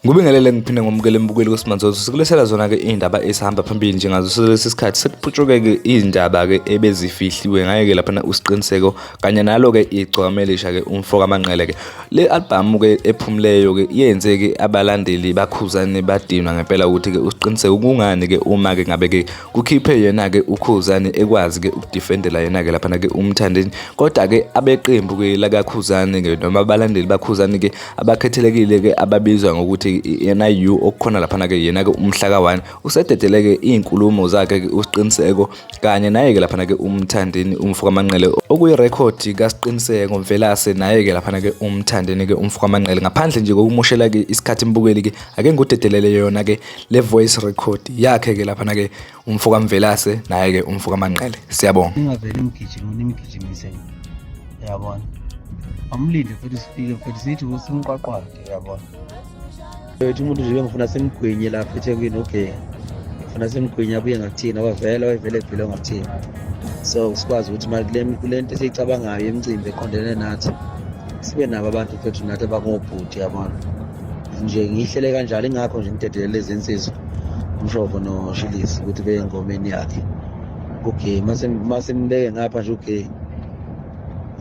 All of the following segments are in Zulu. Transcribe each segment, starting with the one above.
Ngubingelele ngiphinde ngomukele mbukeli kwesimanje sikulesela zona ke indaba esihamba phambili njengazo lesi sikhathi sekuphucuke ke izindaba ke ebezifihliwe ngaye ke lapha usiqiniseko kanye nalo ke igcwamelisha ke umfoka amanqele ke le album ke ephumuleyo ke yenze ke abalandeli bakhuzani badinwa ngempela ukuthi ke usiqiniseko kungani ke uma ke ngabe ke kukhiphe yena ke ukhuzani ekwazi ke ukudefendela yena ke lapha ke umthandeni kodwa ke abeqembu ke la kakhuzani ke noma abalandeli bakhuzani ke abakhethelekile ke ababizwa ngokuthi yena okukhona lapha ke yena ke umhlaka 1 usededeleke izinkulumo zakhe ke usiqiniseko kanye naye ke lapha ke umthandeni umfoka amanqele okuyi record kaSiqiniseko Mvelase naye ke lapha ke umthandeni ke umfoka amanqele ngaphandle nje kokumoshela ke isikhathi imbukeli ke ake ngudedelele yona ke le voice record yakhe ke lapha ke umfoka Mvelase naye ke umfoka amanqele siyabonga ingavele imgijimise yabona amlinde futhi sifike futhi sithi usimqwaqwa yabona ethi umuntu nje ngifuna simgwinye lapha eThekwini okay ngifuna simgwinye abuye ngakuthina wavele evile ngakuthina so sikwazi ukuthi manje kule nto esiyicabangayo emicimbi eqondene nathi sibe nabo abantu futhi nathi abangobhuti yabona nje ngihlele kanjalo ingakho nje ngidedele lezi insizwa umshoko noShilisi ukuthi beye engomeni yakhe okay mase mbeke ngapha nje okay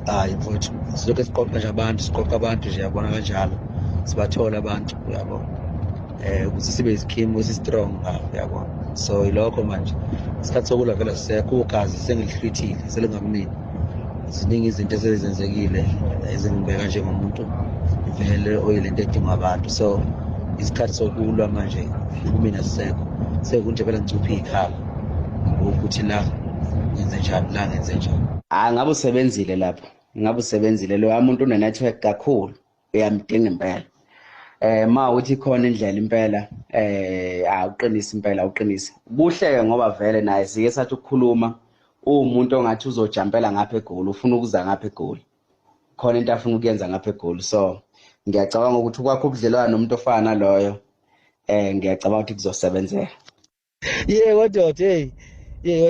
hayi mfowethu sizoke siqoqa nje abantu nje yabona kanjalo sibathola abantu uyabona ukuthi sibe isikhimu esi-strong ngapha yabona so ilokho manje isikhathi sokulwa vele sisekho ugazi sengilihlwithile selingamnini ziningi izinto esezenzekile ezingibeka njengomuntu vele oyilento edinga abantu so isikhathi sokulwa manje kumina sisekho sekunje vele ngicuphe ikhala ukuthi la ngenze njani ngabe usebenzile lapho lo muntu une-network kakhulu uyamdinga impela ma uthi khona indlela impela awuqinise impela uqinise buhleke ngoba vele naye sike sathi ukukhuluma umuntu ongathi uzojampela ngapha eGoli ufuna ukuza ngapha eGoli khona into afuna ukuyenza ngapha eGoli so ngiyacabanga ukuthi kwakho ubudlelwano nomuntu ofana naloyo ngiyacabanga ukuthi kuzosebenzela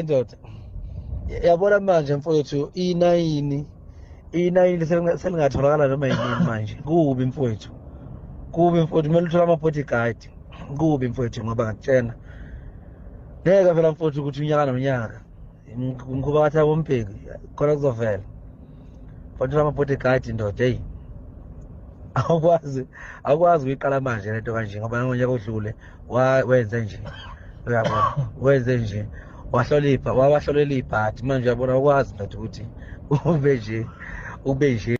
ndoda yabona manje mfowethu i9 selingatholakala noma yini manje kubi mfowethu kumele uthole ama-bodyguard kubi mfowethu ngoba ngakutshena ngeke vela mfowethu ukuthi unyaka nonyaka ngikhuba kathi abompeki khona kuzovela mfowethu ama-bodyguard ndoda heyi akwazi ukuyiqala manje lento kanje ngoba ngonyaka odlule wenze nje uyabona wenze nje wawahlolela ibhadi manje uyabona akwazi ndoda ukuthi ube nje